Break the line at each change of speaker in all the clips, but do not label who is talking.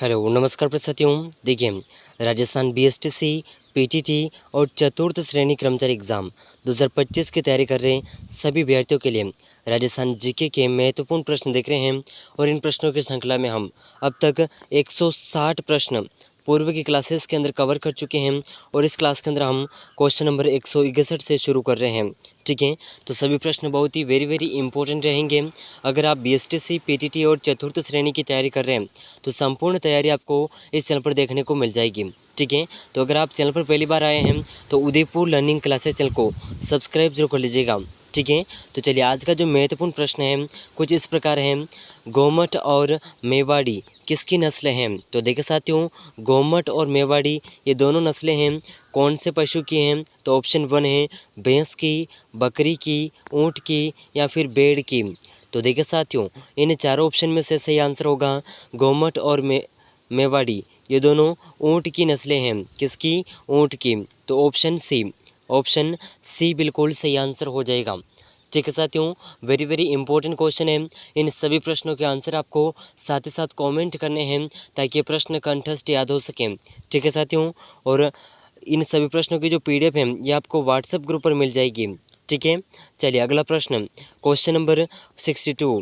Hello नमस्कार साथियों। देखिए, राजस्थान बीएसटीसी, पीटीटी और चतुर्थ श्रेणी कर्मचारी एग्ज़ाम 2025 की तैयारी कर रहे सभी अभ्यर्थियों के लिए राजस्थान जीके के महत्वपूर्ण प्रश्न देख रहे हैं। और इन प्रश्नों की श्रृंखला में हम अब तक 160 प्रश्न पूर्व की क्लासेस के अंदर कवर कर चुके हैं और इस क्लास के अंदर हम क्वेश्चन नंबर 161 से शुरू कर रहे हैं। ठीक है, तो सभी प्रश्न बहुत ही वेरी इंपॉर्टेंट रहेंगे। अगर आप बीएसटीसी, पीटीटी और चतुर्थ श्रेणी की तैयारी कर रहे हैं तो संपूर्ण तैयारी आपको इस चैनल पर देखने को मिल जाएगी। ठीक है, तो अगर आप चैनल पर पहली बार आए हैं तो उदयपुर लर्निंग क्लासेस चैनल को सब्सक्राइब जरूर कर लीजिएगा। ठीक है, तो चलिए आज का जो महत्वपूर्ण प्रश्न है कुछ इस प्रकार है, गोमट और मेवाड़ी किसकी नस्ल हैं? तो देखिए साथियों, गोमट और मेवाड़ी ये दोनों नस्लें हैं कौन से पशु की हैं? तो ऑप्शन 1 है भैंस की, बकरी की, ऊँट की या फिर भेड़ की। तो देखिए साथियों, इन चारों ऑप्शन में से सही आंसर होगा गोमट और मेवाड़ी ये दोनों ऊँट की नस्लें हैं। किसकी? ऊँट की। तो ऑप्शन सी बिल्कुल सही आंसर हो जाएगा। ठीक है साथियों, वेरी इंपॉर्टेंट क्वेश्चन है। इन सभी प्रश्नों के आंसर आपको साथ ही साथ कमेंट करने हैं ताकि ये प्रश्न कंठस्थ याद हो सकें। ठीक है साथियों, और इन सभी प्रश्नों की जो पीडीएफ है ये आपको व्हाट्सएप ग्रुप पर मिल जाएगी। ठीक है, चलिए अगला प्रश्न, क्वेश्चन नंबर 62,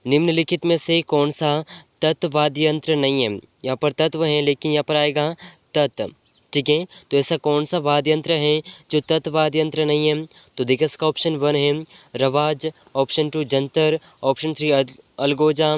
निम्नलिखित में से कौन सा तत्वाद्य यंत्र नहीं है? यहाँ पर तत्व है लेकिन यहाँ पर आएगा तत्। ठीक है, तो ऐसा कौन सा वाद्य यंत्र है जो तत्वाद्य यंत्र नहीं है? तो देखिए इसका ऑप्शन 1 है रवाज, ऑप्शन 2 जंतर, ऑप्शन 3 अलगोजा,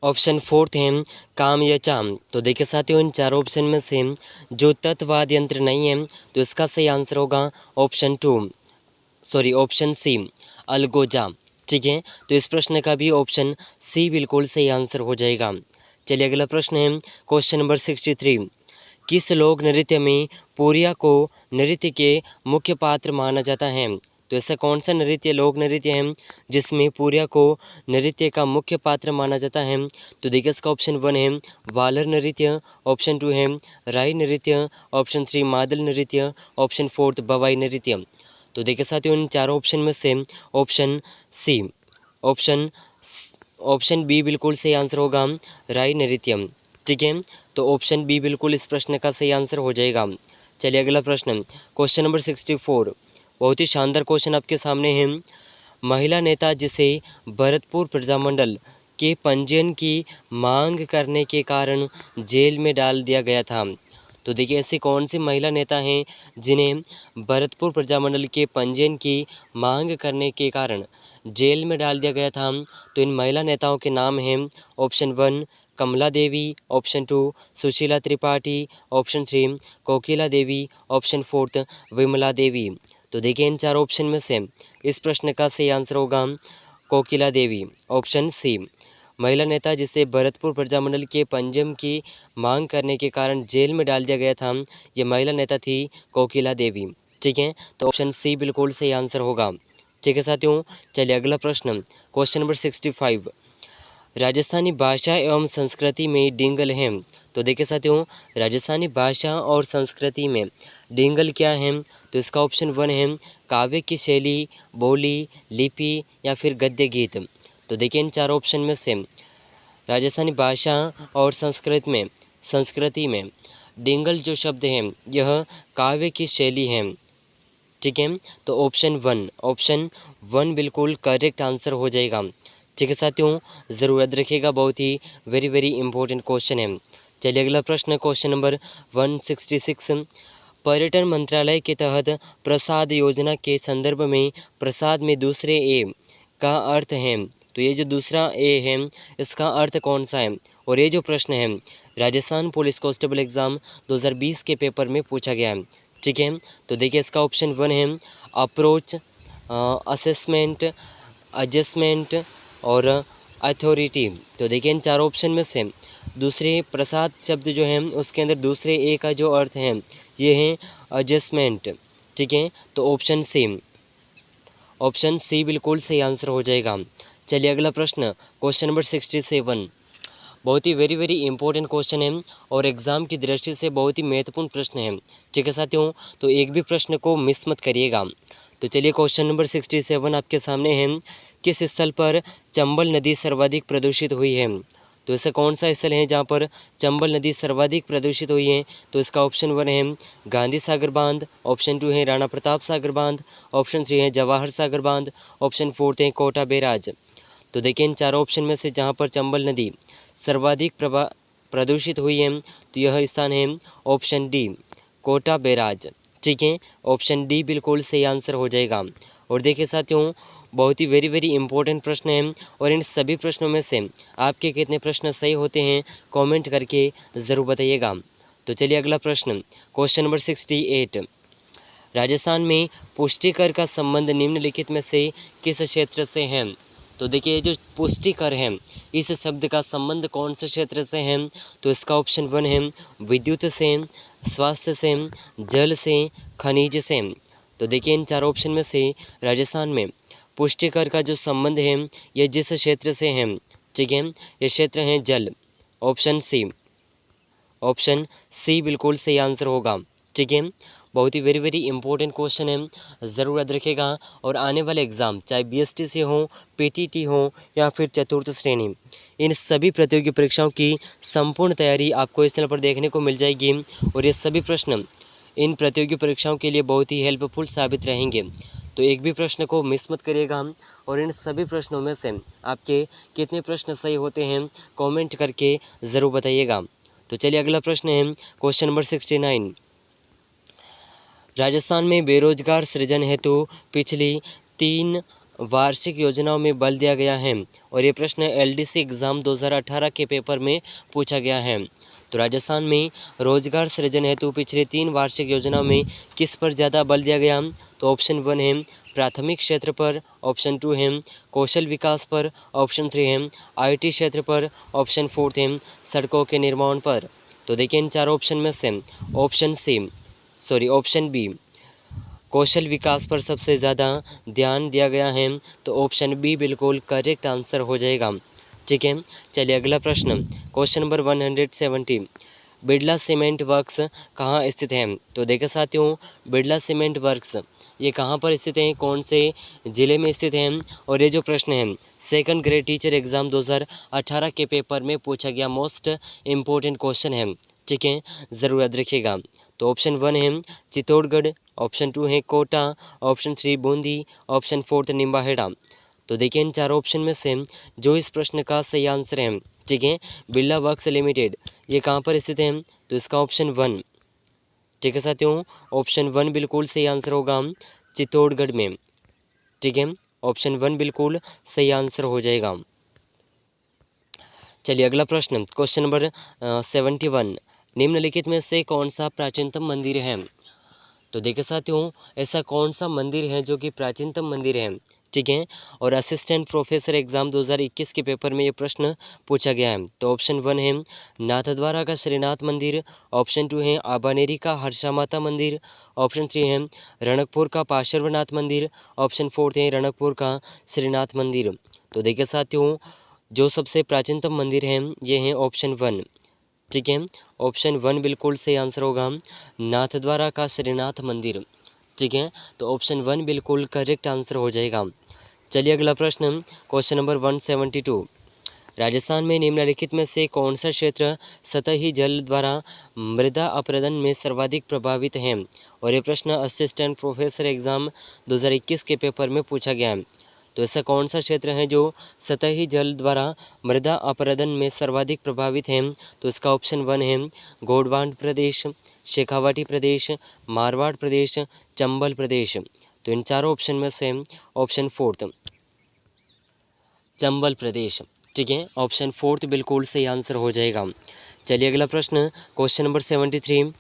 ऑप्शन 4 है काम या चाम। तो देखिए साथियों, इन चारों ऑप्शन में से जो तत्वाद्य यंत्र नहीं है तो इसका सही आंसर होगा ऑप्शन सी अलगोजा। ठीक है, तो इस प्रश्न का भी ऑप्शन सी बिल्कुल सही आंसर हो जाएगा। चलिए अगला प्रश्न है क्वेश्चन नंबर 63, किस लोक नृत्य में पूरिया को नृत्य के मुख्य पात्र माना जाता है? तो ऐसा कौन सा नृत्य लोक नृत्य है जिसमें पूरिया को नृत्य का मुख्य पात्र माना जाता है? तो देखिए इसका ऑप्शन 1 है वालर नृत्य, ऑप्शन 2 है राई नृत्य, ऑप्शन 3 मादल नृत्य, ऑप्शन 4 बवाई नृत्य। तो देखिए साथियों, इन चारों ऑप्शन में से option C option option B बिल्कुल सही आंसर होगा राई नृत्यम। ठीक है, तो ऑप्शन बी बिल्कुल इस प्रश्न का सही आंसर हो जाएगा। चलिए अगला प्रश्न, क्वेश्चन नंबर 64, बहुत ही शानदार क्वेश्चन आपके सामने है। महिला नेता जिसे भरतपुर प्रजामंडल के पंजीयन की मांग करने के कारण जेल में डाल दिया गया था? तो देखिए ऐसी कौन सी महिला नेता हैं जिन्हें भरतपुर प्रजामंडल के पंजीयन की मांग करने के कारण जेल में डाल दिया गया था? तो इन महिला नेताओं के नाम हैं ऑप्शन 1 कमला देवी, ऑप्शन 2 सुशीला त्रिपाठी, ऑप्शन 3 कोकिला देवी, ऑप्शन 4 विमला देवी। तो देखिए इन चार ऑप्शन में से इस प्रश्न का सही आंसर होगा कोकिला देवी, ऑप्शन सी। महिला नेता जिसे भरतपुर प्रजामंडल के पंजीयन की मांग करने के कारण जेल में डाल दिया गया था, ये महिला नेता थी कोकिला देवी। ठीक है, तो ऑप्शन सी बिल्कुल सही आंसर होगा। ठीक है साथियों, चलिए अगला प्रश्न, क्वेश्चन नंबर 65, राजस्थानी भाषा एवं संस्कृति में डिंगल है? तो देखिए साथियों, राजस्थानी भाषा और संस्कृति में डिंगल क्या है? तो इसका ऑप्शन 1 है काव्य की शैली, बोली, लिपि या फिर गद्य गीत। तो देखिए इन चार ऑप्शन में से राजस्थानी भाषा और संस्कृति में डिंगल जो शब्द है यह काव्य की शैली है। ठीक है, तो ऑप्शन वन बिल्कुल करेक्ट आंसर हो जाएगा। ठीक है साथियों, ज़रूर याद रखिएगा, बहुत ही वेरी इंपॉर्टेंट क्वेश्चन है। चलिए अगला प्रश्न, क्वेश्चन नंबर 166, पर्यटन मंत्रालय के तहत प्रसाद योजना के संदर्भ में प्रसाद में दूसरे ए का अर्थ है? तो ये जो दूसरा ए है इसका अर्थ कौन सा है? और ये जो प्रश्न है राजस्थान पुलिस कांस्टेबल एग्ज़ाम 2020 के पेपर में पूछा गया है। ठीक है, तो देखिए इसका ऑप्शन 1 है अप्रोच, असेसमेंट, एडजस्टमेंट और अथॉरिटी। तो देखिए इन चार ऑप्शन में से दूसरे प्रसाद शब्द जो है उसके अंदर दूसरे ए का जो अर्थ है ये है एडजस्टमेंट। ठीक है, तो ऑप्शन सी बिल्कुल सही आंसर हो जाएगा। चलिए अगला प्रश्न, क्वेश्चन नंबर 67, बहुत ही वेरी इंपॉर्टेंट क्वेश्चन है और एग्ज़ाम की दृष्टि से बहुत ही महत्वपूर्ण प्रश्न है। ठीक है साथियों, तो एक भी प्रश्न को मिस मत करिएगा। तो चलिए क्वेश्चन नंबर 67 आपके सामने है किस स्थल पर चंबल नदी सर्वाधिक प्रदूषित हुई है? तो ऐसा कौन सा स्थल है जहाँ पर चंबल नदी सर्वाधिक प्रदूषित हुई है? तो इसका ऑप्शन 1 है गांधी सागर बांध, ऑप्शन 2 है राणा प्रताप सागर बांध, ऑप्शन 3 है जवाहर सागर बांध, ऑप्शन 4 है कोटा बैराज। तो देखिए इन चारों ऑप्शन में से जहाँ पर चंबल नदी सर्वाधिक प्रदूषित हुई है तो यह स्थान है ऑप्शन डी कोटा बैराज। ठीक है, ऑप्शन डी बिल्कुल सही आंसर हो जाएगा। और देखिए साथियों, बहुत ही वेरी इंपॉर्टेंट प्रश्न हैं और इन सभी प्रश्नों में से आपके कितने प्रश्न सही होते हैं कमेंट करके ज़रूर बताइएगा। तो चलिए अगला प्रश्न, क्वेश्चन नंबर 68। राजस्थान में पुष्टिकर का संबंध निम्नलिखित में से किस क्षेत्र से है? तो देखिए जो पुष्टिकर है इस शब्द का संबंध कौन से क्षेत्र से है? तो इसका ऑप्शन 1 है विद्युत से, स्वास्थ्य से, जल से, खनिज से। तो देखिए इन चार ऑप्शन में से राजस्थान में पुष्टिकर का जो संबंध है ये जिस क्षेत्र से है, ठीक है, ये क्षेत्र है जल। ऑप्शन सी, ऑप्शन सी बिल्कुल सही आंसर होगा। ठीक है, बहुत ही वेरी इंपॉर्टेंट क्वेश्चन है, ज़रूर याद रखेगा। और आने वाले एग्ज़ाम चाहे बीएसटीसी हो, पीटीटी हो या फिर चतुर्थ श्रेणी, इन सभी प्रतियोगी परीक्षाओं की संपूर्ण तैयारी आपको इस चैनल पर देखने को मिल जाएगी। और ये सभी प्रश्न इन प्रतियोगी परीक्षाओं के लिए बहुत ही हेल्पफुल साबित रहेंगे, तो एक भी प्रश्न को मिस मत करिएगा। और इन सभी प्रश्नों में से आपके कितने प्रश्न सही होते हैं कमेंट करके ज़रूर बताइएगा। तो चलिए अगला प्रश्न है क्वेश्चन नंबर 69। राजस्थान में बेरोजगार सृजन हेतु पिछली 3 वार्षिक योजनाओं में बल दिया गया है। और ये प्रश्न एलडीसी एग्ज़ाम 2018 के पेपर में पूछा गया है। तो राजस्थान में रोजगार सृजन हेतु पिछले 3 वार्षिक योजनाओं में किस पर ज़्यादा बल दिया गया? तो ऑप्शन 1 है प्राथमिक क्षेत्र पर, ऑप्शन 2 है कौशल विकास पर, ऑप्शन 3 है आईटी क्षेत्र पर, ऑप्शन 4 है सड़कों के निर्माण पर। तो देखिए इन चार ऑप्शन में से ऑप्शन बी कौशल विकास पर सबसे ज़्यादा ध्यान दिया गया है। तो ऑप्शन बी बिल्कुल करेक्ट आंसर हो जाएगा। ठीक है, चलिए अगला प्रश्न, question number 170। Birla cement works कहाँ स्थित है? तो देखिए साथियों, बिड़ला सीमेंट वर्क्स ये कहाँ पर स्थित हैं, कौन से ज़िले में स्थित हैं? और ये जो प्रश्न है सेकंड ग्रेड टीचर एग्ज़ाम 2018 के पेपर में पूछा गया मोस्ट इम्पोर्टेंट क्वेश्चन है। ठीक है, ज़रूर याद रखिएगा। तो ऑप्शन 1 है चित्तौड़गढ़, ऑप्शन 2 है कोटा, ऑप्शन 3 बूंदी, ऑप्शन 4 निम्बाहेड़ा। तो देखिए इन चार ऑप्शन में से जो इस प्रश्न का सही आंसर है, ठीक है, बिरला वर्क्स लिमिटेड ये कहाँ पर स्थित है? तो इसका ऑप्शन 1, ठीक है साथियों, ऑप्शन 1 बिल्कुल सही आंसर होगा चित्तौड़गढ़ में। ठीक है, ऑप्शन 1 बिल्कुल सही आंसर हो जाएगा। चलिए अगला प्रश्न, क्वेश्चन नंबर 71। निम्नलिखित में से कौन सा प्राचीनतम मंदिर है? तो देखिए साथियों, ऐसा कौन सा मंदिर है जो कि प्राचीनतम मंदिर है? ठीक है, और असिस्टेंट प्रोफेसर एग्ज़ाम 2021 के पेपर में ये प्रश्न पूछा गया है। तो ऑप्शन 1 है नाथद्वारा का श्रीनाथ मंदिर, ऑप्शन 2 है आबानेरी का हर्षा माता मंदिर, ऑप्शन 3 है रणकपुर का पार्श्वनाथ मंदिर, ऑप्शन 4 है रणकपुर का श्रीनाथ मंदिर। तो देखिए साथियों, जो सबसे प्राचीनतम मंदिर है ये है ऑप्शन 1। ठीक है, ऑप्शन 1 बिल्कुल सही आंसर होगा नाथद्वारा का श्रीनाथ मंदिर। ठीक है, तो ऑप्शन 1 बिल्कुल करेक्ट आंसर हो जाएगा। चलिए अगला प्रश्न, क्वेश्चन नंबर 172। राजस्थान में निम्नलिखित में से कौन सा क्षेत्र सतही जल द्वारा मृदा अपरदन में सर्वाधिक प्रभावित है? और ये प्रश्न असिस्टेंट प्रोफेसर एग्ज़ाम 2021 के पेपर में पूछा गया है। तो ऐसा कौन सा क्षेत्र है जो सतही जल द्वारा मृदा अपरदन में सर्वाधिक प्रभावित है? तो इसका ऑप्शन 1 है गोंडवाना प्रदेश, शेखावाटी प्रदेश, मारवाड़ प्रदेश, चंबल प्रदेश। तो इन चारों ऑप्शन में से ऑप्शन 4 चंबल प्रदेश। ठीक है, ऑप्शन 4 बिल्कुल सही आंसर हो जाएगा। चलिए अगला प्रश्न, क्वेश्चन नंबर 73।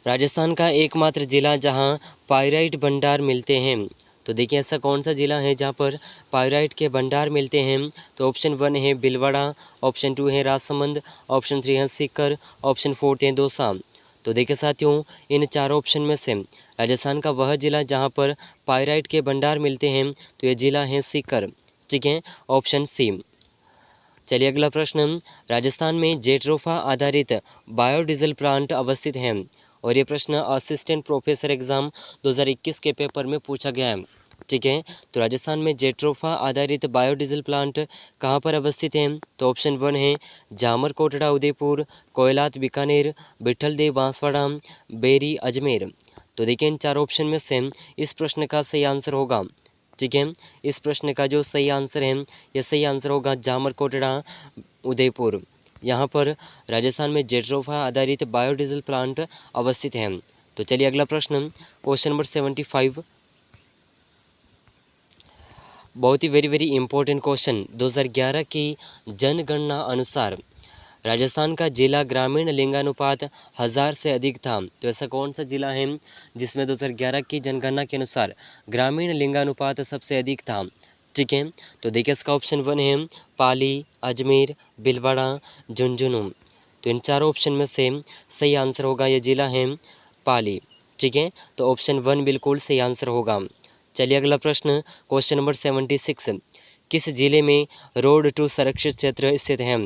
राजस्थान का एकमात्र ज़िला जहां पाइराइट भंडार मिलते हैं। तो देखिए ऐसा कौन सा ज़िला है जहां पर पाइराइट के भंडार मिलते हैं? तो ऑप्शन 1 है भीलवाड़ा, ऑप्शन 2 है राजसमंद, ऑप्शन 3 है सीकर, ऑप्शन 4 है दौसा। तो देखिए साथियों, इन चारों ऑप्शन में से राजस्थान का वह ज़िला जहाँ पर पाइराइट के भंडार मिलते हैं तो ये ज़िला है सीकर। ठीक है, ऑप्शन सी। चलिए अगला प्रश्न, राजस्थान में जेट्रोफा आधारित बायोडीजल प्लांट अवस्थित है। और ये प्रश्न असिस्टेंट प्रोफेसर एग्ज़ाम 2021 के पेपर में पूछा गया है। ठीक है। तो राजस्थान में जेट्रोफा आधारित बायोडीजल प्लांट कहाँ पर अवस्थित है? तो ऑप्शन 1 है जामर कोटड़ा उदयपुर, कोयलात बीकानेर, बिठल देव बांसवाड़ा, बेरी अजमेर। तो देखिए इन चार ऑप्शन में से इस प्रश्न का सही आंसर होगा, ठीक है, इस प्रश्न का जो सही आंसर है यह सही आंसर होगा जामर कोटड़ा उदयपुर। यहाँ पर राजस्थान में जेट्रोफा आधारित बायोडीजल प्लांट अवस्थित है। तो चलिए अगला प्रश्न, क्वेश्चन नंबर 75, बहुत ही वेरी इंपॉर्टेंट क्वेश्चन। 2011 की जनगणना अनुसार राजस्थान का जिला ग्रामीण लिंगानुपात 1000 से अधिक था। तो ऐसा कौन सा जिला है जिसमें 2011 की जनगणना के अनुसार ग्रामीण लिंगानुपात सबसे अधिक था? ठीक है, तो देखिए इसका ऑप्शन 1 है पाली, अजमेर, भीलवाड़ा, झुंझुनू। तो इन चारों ऑप्शन में से सही आंसर होगा, यह जिला है पाली। ठीक है, तो ऑप्शन 1 बिल्कुल सही आंसर होगा। चलिए अगला प्रश्न, क्वेश्चन नंबर 76, किस जिले में रोड टू संरक्षित क्षेत्र स्थित है?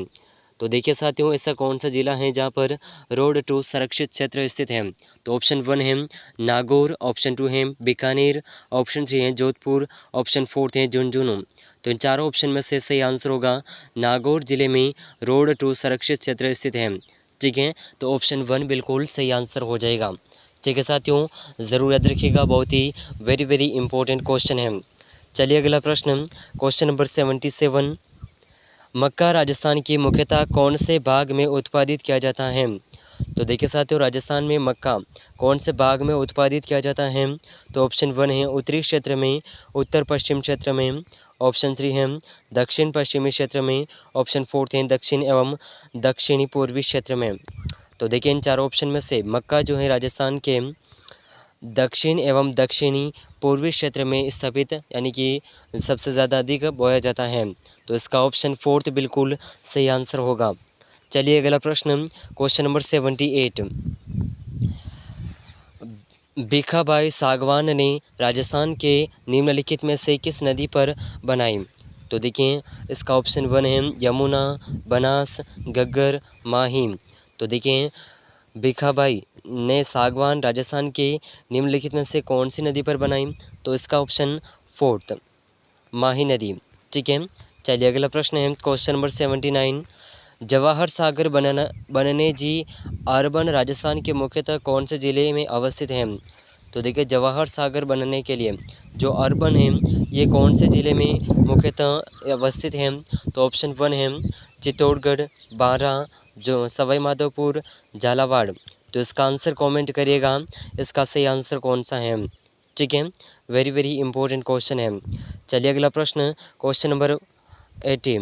तो देखिए साथियों, ऐसा कौन सा जिला है जहाँ पर रोड टू संरक्षित क्षेत्र स्थित है? तो ऑप्शन 1 है नागौर, ऑप्शन 2 है बीकानेर, ऑप्शन 3 है जोधपुर, ऑप्शन 4 है झुंझुनू। तो इन चारों ऑप्शन में से सही आंसर होगा नागौर जिले में रोड टू संरक्षित क्षेत्र स्थित है। ठीक है, तो ऑप्शन 1 बिल्कुल सही आंसर हो जाएगा। ठीक है साथियों, ज़रूर याद रखिएगा, बहुत ही वेरी इंपॉर्टेंट क्वेश्चन है। चलिए अगला प्रश्न, क्वेश्चन नंबर 77, मक्का राजस्थान की मुख्यतः कौन से भाग में उत्पादित किया जाता है? तो देखिए साथियों, राजस्थान में मक्का कौन से भाग में उत्पादित किया जाता है? तो ऑप्शन 1 है उत्तरी क्षेत्र में, उत्तर पश्चिम क्षेत्र में, ऑप्शन 3 है दक्षिण पश्चिमी क्षेत्र में, ऑप्शन 4 है दक्षिण एवं दक्षिणी पूर्वी क्षेत्र में। तो देखिए इन चारों ऑप्शन में से मक्का जो है राजस्थान के दक्षिण एवं दक्षिणी पूर्वी क्षेत्र में स्थापित यानी कि सबसे ज़्यादा अधिक बोया जाता है। तो इसका ऑप्शन 4 बिल्कुल सही आंसर होगा। चलिए अगला प्रश्न, क्वेश्चन नंबर 78, भीखाबाई सागवान ने राजस्थान के निम्नलिखित में से किस नदी पर बनाई? तो देखिए इसका ऑप्शन 1 है यमुना, बनास, घग्गर, माही। तो देखिए भीखाबाई ने सागवान राजस्थान के निम्नलिखित में से कौन सी नदी पर बनाई? तो इसका ऑप्शन 4 माही नदी। ठीक है, चलिए अगला प्रश्न है क्वेश्चन नंबर 79, जवाहर सागर बनने जी अर्बन राजस्थान के मुख्यतः कौन से ज़िले में अवस्थित है? तो देखिए जवाहर सागर बनने के लिए जो अर्बन है ये कौन से ज़िले में मुख्यतः अवस्थित है? तो ऑप्शन 1 है चित्तौड़गढ़, बारां, जो सवाई माधोपुर, झालावाड़। तो इसका आंसर कमेंट करिएगा, इसका सही आंसर कौन सा है? ठीक है, वेरी इंपॉर्टेंट क्वेश्चन है। चलिए अगला प्रश्न, क्वेश्चन नंबर 80,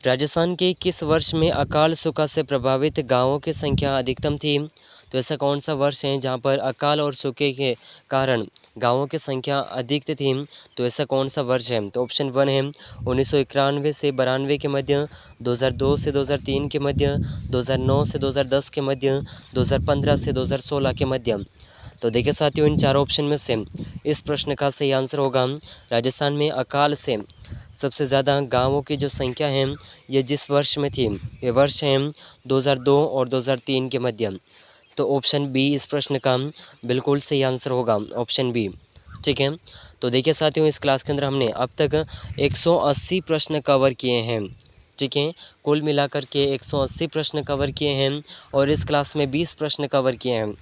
राजस्थान के किस वर्ष में अकाल सूखा से प्रभावित गांवों की संख्या अधिकतम थी? तो ऐसा कौन सा वर्ष है जहां पर अकाल और सूखे के कारण गांवों की संख्या अधिक थी? तो ऐसा कौन सा वर्ष है? तो ऑप्शन 1 है 1991 से 92 के मध्य, 2002 से 2003 के मध्य, 2009 से 2010 के मध्य, 2015 से 2016 के मध्य। तो देखिए साथियों, इन चारों ऑप्शन में से इस प्रश्न का सही आंसर होगा राजस्थान में अकाल से सबसे ज़्यादा गांवों की जो संख्या है ये जिस वर्ष में थी ये वर्ष है 2002 और 2003 के मध्य। तो ऑप्शन बी इस प्रश्न का बिल्कुल सही आंसर होगा, ऑप्शन बी। ठीक है, तो देखिए साथियों, इस क्लास के अंदर हमने अब तक 180 प्रश्न कवर किए हैं। ठीक है, कुल मिलाकर के 180 प्रश्न कवर किए हैं और इस क्लास में 20 प्रश्न कवर किए हैं।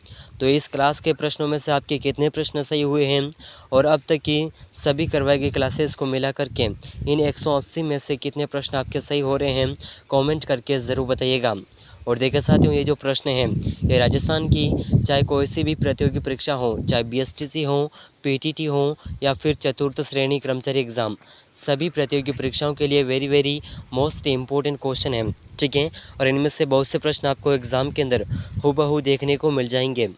तो इस क्लास के प्रश्नों में से आपके कितने प्रश्न सही हुए हैं और अब तक की सभी करवाई गई क्लासेस को मिलाकर के इन 180 में से कितने प्रश्न आपके सही हो रहे हैं, कमेंट करके ज़रूर बताइएगा। और देखिए साथियों, ये जो प्रश्न हैं ये राजस्थान की चाहे कोई सी भी प्रतियोगी परीक्षा हो, चाहे बीएसटीसी हो, पीटीटी हो या फिर चतुर्थ श्रेणी कर्मचारी एग्ज़ाम, सभी प्रतियोगी परीक्षाओं के लिए वेरी मोस्ट इम्पोर्टेंट क्वेश्चन है। ठीक है, और इनमें से बहुत से प्रश्न आपको एग्ज़ाम के अंदर हूबहू देखने को मिल जाएंगे।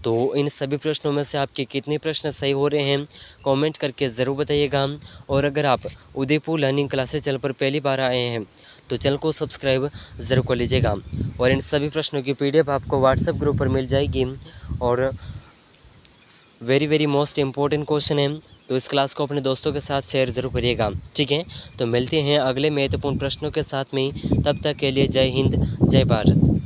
तो इन सभी प्रश्नों में से आपके कितने प्रश्न सही हो रहे हैं कमेंट करके ज़रूर बताइएगा। और अगर आप उदयपुर लर्निंग क्लासेस चैनल पर पहली बार आए हैं तो चैनल को सब्सक्राइब ज़रूर कर लीजिएगा। और इन सभी प्रश्नों की पीडीएफ आपको व्हाट्सएप ग्रुप पर मिल जाएगी। और वेरी मोस्ट इम्पोर्टेंट क्वेश्चन है, तो इस क्लास को अपने दोस्तों के साथ शेयर ज़रूर करिएगा। ठीक है, तो मिलते हैं अगले महत्वपूर्ण प्रश्नों के साथ में, तब तक के लिए जय हिंद, जय भारत।